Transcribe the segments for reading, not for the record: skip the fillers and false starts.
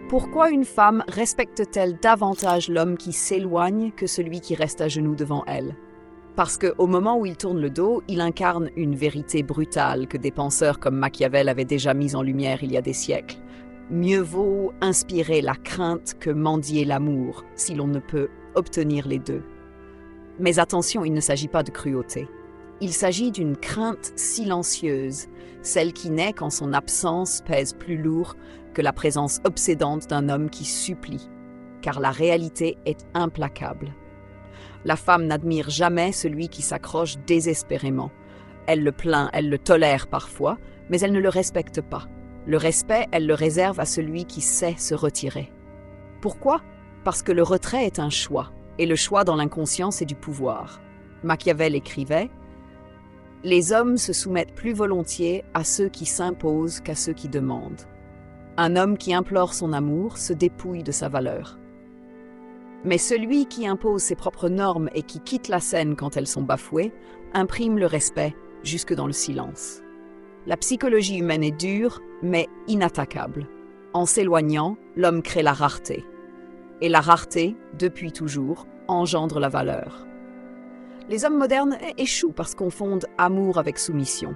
Pourquoi une femme respecte-t-elle davantage l'homme qui s'éloigne que celui qui reste à genoux devant elle? Parce qu'au moment où il tourne le dos, il incarne une vérité brutale que des penseurs comme Machiavel avaient déjà mise en lumière il y a des siècles. Mieux vaut inspirer la crainte que mendier l'amour, si l'on ne peut obtenir les deux. Mais attention, il ne s'agit pas de cruauté. Il s'agit d'une crainte silencieuse, celle qui naît quand son absence pèse plus lourd que la présence obsédante d'un homme qui supplie, car la réalité est implacable. La femme n'admire jamais celui qui s'accroche désespérément. Elle le plaint, elle le tolère parfois, mais elle ne le respecte pas. Le respect, elle le réserve à celui qui sait se retirer. Pourquoi? Parce que le retrait est un choix, et le choix dans l'inconscient, c'est du pouvoir. Machiavel écrivait « Les hommes se soumettent plus volontiers à ceux qui s'imposent qu'à ceux qui demandent. Un homme qui implore son amour se dépouille de sa valeur. Mais celui qui impose ses propres normes et qui quitte la scène quand elles sont bafouées, imprime le respect jusque dans le silence. La psychologie humaine est dure, mais inattaquable. En s'éloignant, l'homme crée la rareté. Et la rareté, depuis toujours, engendre la valeur. Les hommes modernes échouent parce qu'on fonde amour avec soumission.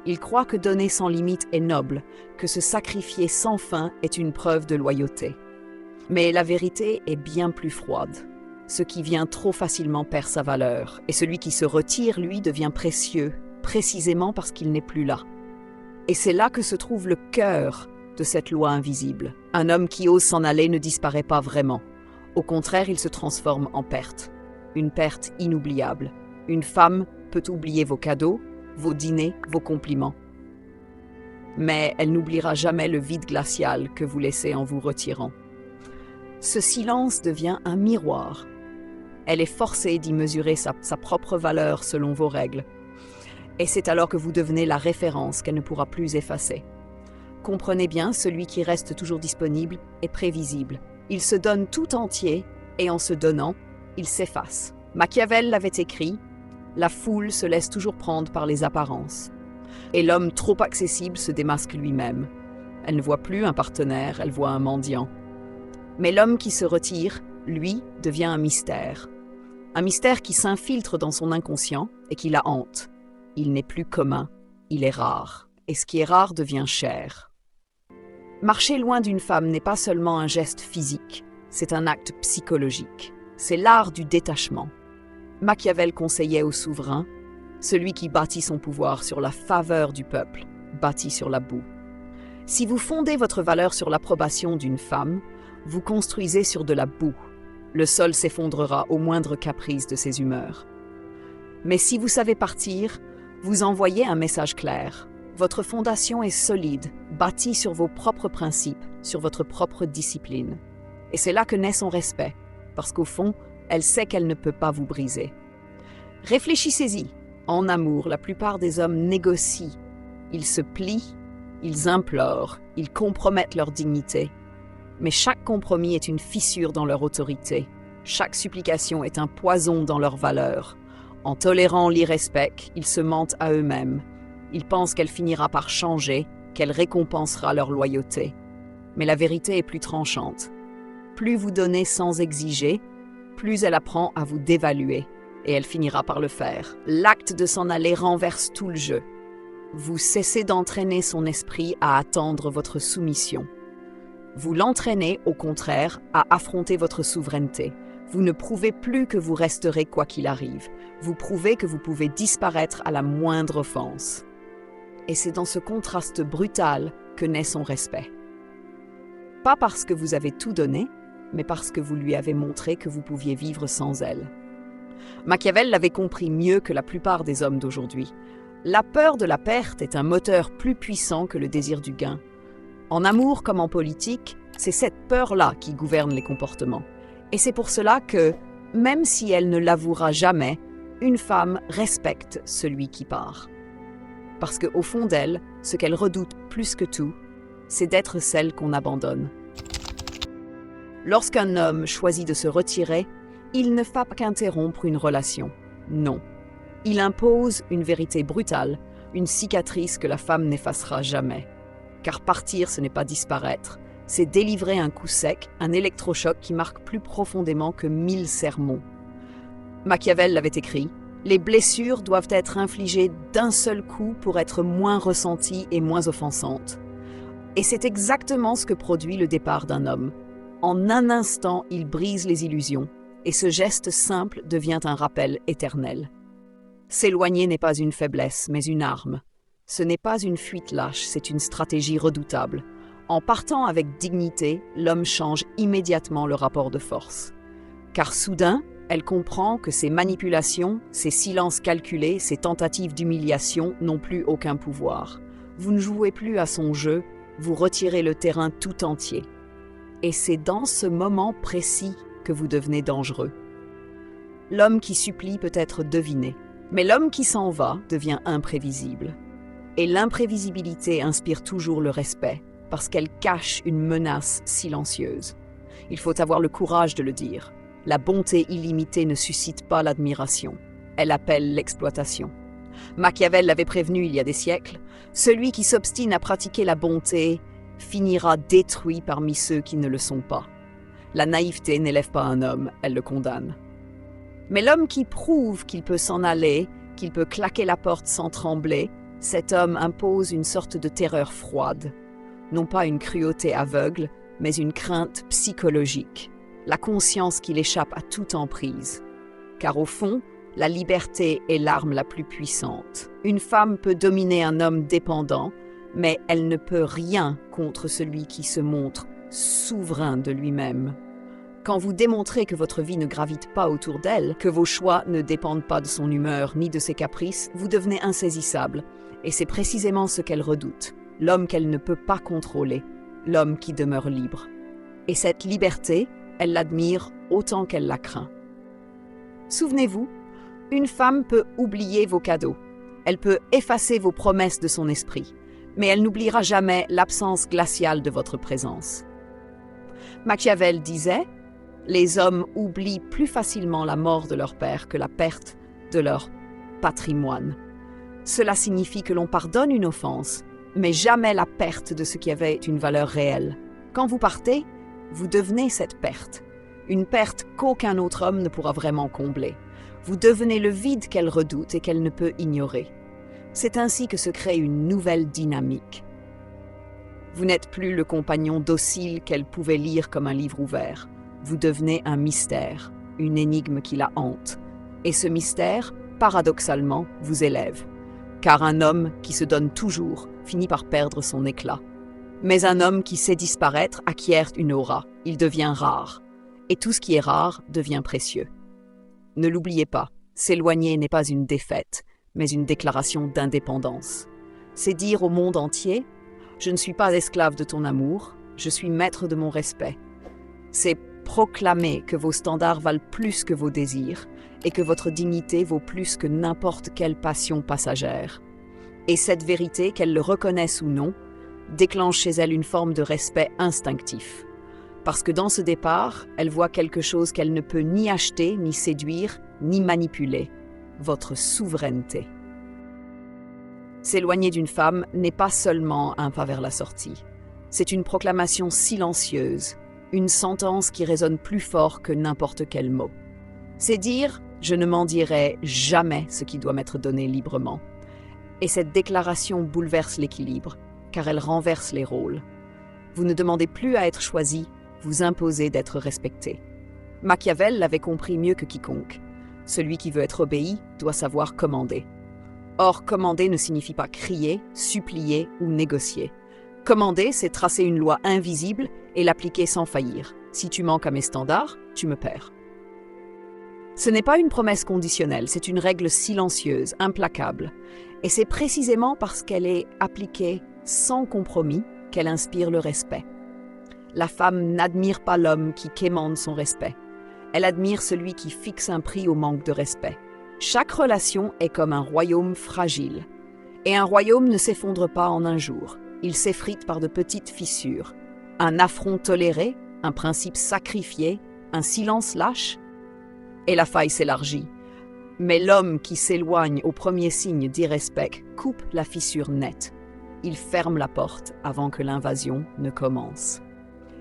Ils croient que donner sans limite est noble, que se sacrifier sans fin est une preuve de loyauté. Mais la vérité est bien plus froide. Ce qui vient trop facilement perd sa valeur, et celui qui se retire, lui, devient précieux, précisément parce qu'il n'est plus là. Et c'est là que se trouve le cœur de cette loi invisible. Un homme qui ose s'en aller ne disparaît pas vraiment. Au contraire, il se transforme en perte. Une perte inoubliable. Une femme peut oublier vos cadeaux, vos dîners, vos compliments. Mais elle n'oubliera jamais le vide glacial que vous laissez en vous retirant. Ce silence devient un miroir. Elle est forcée d'y mesurer sa propre valeur selon vos règles. Et c'est alors que vous devenez la référence qu'elle ne pourra plus effacer. Comprenez bien, celui qui reste toujours disponible est prévisible. Il se donne tout entier, et en se donnant, il s'efface. Machiavel l'avait écrit, « La foule se laisse toujours prendre par les apparences. » Et l'homme trop accessible se démasque lui-même. Elle ne voit plus un partenaire, elle voit un mendiant. Mais l'homme qui se retire, lui, devient un mystère. Un mystère qui s'infiltre dans son inconscient et qui la hante. Il n'est plus commun, il est rare. Et ce qui est rare devient cher. Marcher loin d'une femme n'est pas seulement un geste physique, c'est un acte psychologique. C'est l'art du détachement. Machiavel conseillait au souverain, celui qui bâtit son pouvoir sur la faveur du peuple, bâtit sur la boue. Si vous fondez votre valeur sur l'approbation d'une femme, vous construisez sur de la boue. Le sol s'effondrera au moindre caprice de ses humeurs. Mais si vous savez partir, vous envoyez un message clair. Votre fondation est solide, bâtie sur vos propres principes, sur votre propre discipline. Et c'est là que naît son respect, parce qu'au fond, elle sait qu'elle ne peut pas vous briser. Réfléchissez-y. En amour, la plupart des hommes négocient. Ils se plient, ils implorent, ils compromettent leur dignité. Mais chaque compromis est une fissure dans leur autorité. Chaque supplication est un poison dans leur valeur. En tolérant l'irrespect, ils se mentent à eux-mêmes. Ils pensent qu'elle finira par changer, qu'elle récompensera leur loyauté. Mais la vérité est plus tranchante. Plus vous donnez sans exiger, plus elle apprend à vous dévaluer. Et elle finira par le faire. L'acte de s'en aller renverse tout le jeu. Vous cessez d'entraîner son esprit à attendre votre soumission. Vous l'entraînez, au contraire, à affronter votre souveraineté. Vous ne prouvez plus que vous resterez quoi qu'il arrive. Vous prouvez que vous pouvez disparaître à la moindre offense. Et c'est dans ce contraste brutal que naît son respect. Pas parce que vous avez tout donné, mais parce que vous lui avez montré que vous pouviez vivre sans elle. Machiavel l'avait compris mieux que la plupart des hommes d'aujourd'hui. La peur de la perte est un moteur plus puissant que le désir du gain. En amour comme en politique, c'est cette peur-là qui gouverne les comportements. Et c'est pour cela que, même si elle ne l'avouera jamais, une femme respecte celui qui part. Parce qu'au fond d'elle, ce qu'elle redoute plus que tout, c'est d'être celle qu'on abandonne. Lorsqu'un homme choisit de se retirer, il ne fait qu'interrompre une relation. Non. Il impose une vérité brutale, une cicatrice que la femme n'effacera jamais. Car partir, ce n'est pas disparaître, c'est délivrer un coup sec, un électrochoc qui marque plus profondément que 1000 sermons. Machiavel l'avait écrit, les blessures doivent être infligées d'un seul coup pour être moins ressenties et moins offensantes. Et c'est exactement ce que produit le départ d'un homme. En un instant, il brise les illusions, et ce geste simple devient un rappel éternel. S'éloigner n'est pas une faiblesse, mais une arme. Ce n'est pas une fuite lâche, c'est une stratégie redoutable. En partant avec dignité, l'homme change immédiatement le rapport de force. Car soudain, elle comprend que ses manipulations, ses silences calculés, ses tentatives d'humiliation n'ont plus aucun pouvoir. Vous ne jouez plus à son jeu, vous retirez le terrain tout entier. Et c'est dans ce moment précis que vous devenez dangereux. L'homme qui supplie peut être deviné, mais l'homme qui s'en va devient imprévisible. Et l'imprévisibilité inspire toujours le respect, parce qu'elle cache une menace silencieuse. Il faut avoir le courage de le dire. La bonté illimitée ne suscite pas l'admiration. Elle appelle l'exploitation. Machiavel l'avait prévenu il y a des siècles, celui qui s'obstine à pratiquer la bonté finira détruit parmi ceux qui ne le sont pas. La naïveté n'élève pas un homme, elle le condamne. Mais l'homme qui prouve qu'il peut s'en aller, qu'il peut claquer la porte sans trembler, cet homme impose une sorte de terreur froide. Non pas une cruauté aveugle, mais une crainte psychologique. La conscience qu'il échappe à toute emprise. Car au fond, la liberté est l'arme la plus puissante. Une femme peut dominer un homme dépendant, mais elle ne peut rien contre celui qui se montre souverain de lui-même. Quand vous démontrez que votre vie ne gravite pas autour d'elle, que vos choix ne dépendent pas de son humeur ni de ses caprices, vous devenez insaisissable. Et c'est précisément ce qu'elle redoute, l'homme qu'elle ne peut pas contrôler, l'homme qui demeure libre. Et cette liberté, elle l'admire autant qu'elle la craint. Souvenez-vous, une femme peut oublier vos cadeaux, elle peut effacer vos promesses de son esprit, mais elle n'oubliera jamais l'absence glaciale de votre présence. Machiavel disait « Les hommes oublient plus facilement la mort de leur père que la perte de leur patrimoine. » Cela signifie que l'on pardonne une offense, mais jamais la perte de ce qui avait une valeur réelle. Quand vous partez, vous devenez cette perte, une perte qu'aucun autre homme ne pourra vraiment combler. Vous devenez le vide qu'elle redoute et qu'elle ne peut ignorer. C'est ainsi que se crée une nouvelle dynamique. Vous n'êtes plus le compagnon docile qu'elle pouvait lire comme un livre ouvert. Vous devenez un mystère, une énigme qui la hante. Et ce mystère, paradoxalement, vous élève. Car un homme qui se donne toujours finit par perdre son éclat. Mais un homme qui sait disparaître acquiert une aura, il devient rare. Et tout ce qui est rare devient précieux. Ne l'oubliez pas, s'éloigner n'est pas une défaite, mais une déclaration d'indépendance. C'est dire au monde entier « Je ne suis pas esclave de ton amour, je suis maître de mon respect ». C'est proclamer que vos standards valent plus que vos désirs et que votre dignité vaut plus que n'importe quelle passion passagère. Et cette vérité, qu'elle le reconnaisse ou non, déclenche chez elle une forme de respect instinctif. Parce que dans ce départ, elle voit quelque chose qu'elle ne peut ni acheter, ni séduire, ni manipuler. Votre souveraineté. S'éloigner d'une femme n'est pas seulement un pas vers la sortie. C'est une proclamation silencieuse, une sentence qui résonne plus fort que n'importe quel mot. C'est dire « je ne m'en dirai jamais ce qui doit m'être donné librement ». Et cette déclaration bouleverse l'équilibre, car elle renverse les rôles. Vous ne demandez plus à être choisi, vous imposez d'être respecté. Machiavel l'avait compris mieux que quiconque. Celui qui veut être obéi doit savoir commander. Or, commander ne signifie pas crier, supplier ou négocier. Commander, c'est tracer une loi invisible et l'appliquer sans faillir. Si tu manques à mes standards, tu me perds. Ce n'est pas une promesse conditionnelle, c'est une règle silencieuse, implacable. Et c'est précisément parce qu'elle est appliquée sans compromis qu'elle inspire le respect. La femme n'admire pas l'homme qui quémande son respect. Elle admire celui qui fixe un prix au manque de respect. Chaque relation est comme un royaume fragile. Et un royaume ne s'effondre pas en un jour. Il s'effrite par de petites fissures. Un affront toléré, un principe sacrifié, un silence lâche, et la faille s'élargit. Mais l'homme qui s'éloigne au premier signe d'irrespect coupe la fissure nette. Il ferme la porte avant que l'invasion ne commence.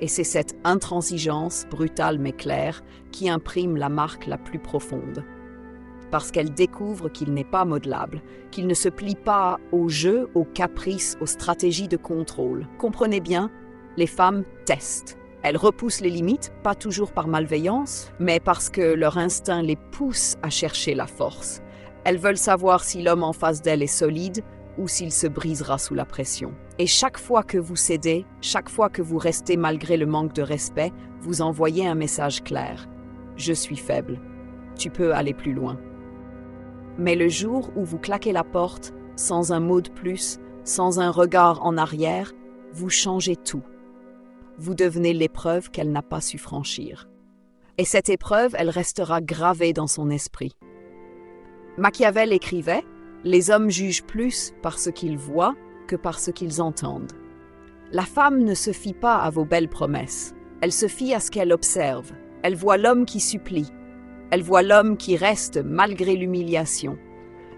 Et c'est cette intransigeance, brutale mais claire, qui imprime la marque la plus profonde. Parce qu'elle découvre qu'il n'est pas modelable, qu'il ne se plie pas aux jeux, aux caprices, aux stratégies de contrôle. Comprenez bien, les femmes testent. Elles repoussent les limites, pas toujours par malveillance, mais parce que leur instinct les pousse à chercher la force. Elles veulent savoir si l'homme en face d'elles est solide ou s'il se brisera sous la pression. Et chaque fois que vous cédez, chaque fois que vous restez malgré le manque de respect, vous envoyez un message clair. Je suis faible. Tu peux aller plus loin. Mais le jour où vous claquez la porte, sans un mot de plus, sans un regard en arrière, vous changez tout. Vous devenez l'épreuve qu'elle n'a pas su franchir. Et cette épreuve, elle restera gravée dans son esprit. Machiavel écrivait « Les hommes jugent plus par ce qu'ils voient que par ce qu'ils entendent ». La femme ne se fie pas à vos belles promesses. Elle se fie à ce qu'elle observe. Elle voit l'homme qui supplie. Elle voit l'homme qui reste malgré l'humiliation.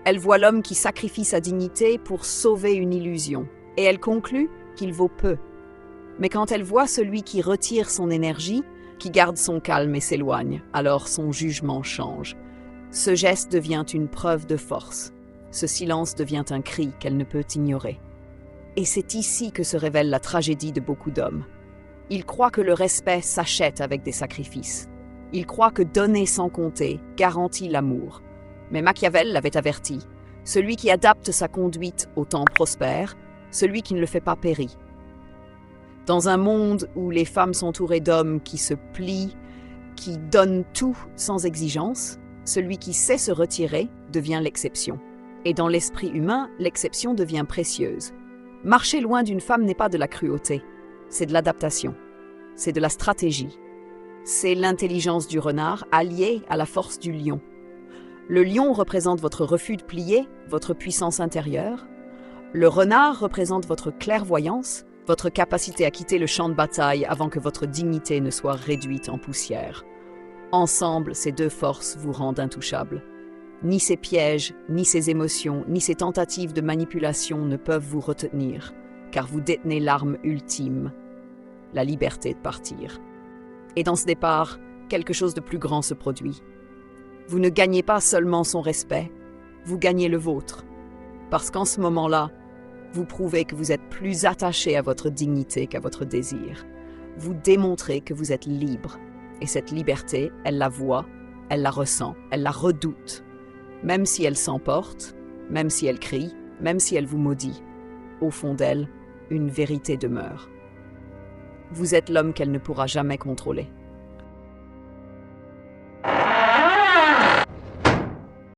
Elle voit l'homme qui sacrifie sa dignité pour sauver une illusion. Et elle conclut qu'il vaut peu. Mais quand elle voit celui qui retire son énergie, qui garde son calme et s'éloigne, alors son jugement change. Ce geste devient une preuve de force. Ce silence devient un cri qu'elle ne peut ignorer. Et c'est ici que se révèle la tragédie de beaucoup d'hommes. Ils croient que le respect s'achète avec des sacrifices. Ils croient que donner sans compter garantit l'amour. Mais Machiavel l'avait averti. Celui qui adapte sa conduite au temps prospère, celui qui ne le fait pas périt. Dans un monde où les femmes sont entourées d'hommes qui se plient, qui donnent tout sans exigence, celui qui sait se retirer devient l'exception. Et dans l'esprit humain, l'exception devient précieuse. Marcher loin d'une femme n'est pas de la cruauté, c'est de l'adaptation, c'est de la stratégie. C'est l'intelligence du renard alliée à la force du lion. Le lion représente votre refus de plier, votre puissance intérieure. Le renard représente votre clairvoyance, votre capacité à quitter le champ de bataille avant que votre dignité ne soit réduite en poussière. Ensemble, ces deux forces vous rendent intouchables. Ni ces pièges, ni ces émotions, ni ces tentatives de manipulation ne peuvent vous retenir, car vous détenez l'arme ultime, la liberté de partir. Et dans ce départ, quelque chose de plus grand se produit. Vous ne gagnez pas seulement son respect, vous gagnez le vôtre. Parce qu'en ce moment-là, vous prouvez que vous êtes plus attaché à votre dignité qu'à votre désir. Vous démontrez que vous êtes libre. Et cette liberté, elle la voit, elle la ressent, elle la redoute. Même si elle s'emporte, même si elle crie, même si elle vous maudit, au fond d'elle, une vérité demeure. Vous êtes l'homme qu'elle ne pourra jamais contrôler.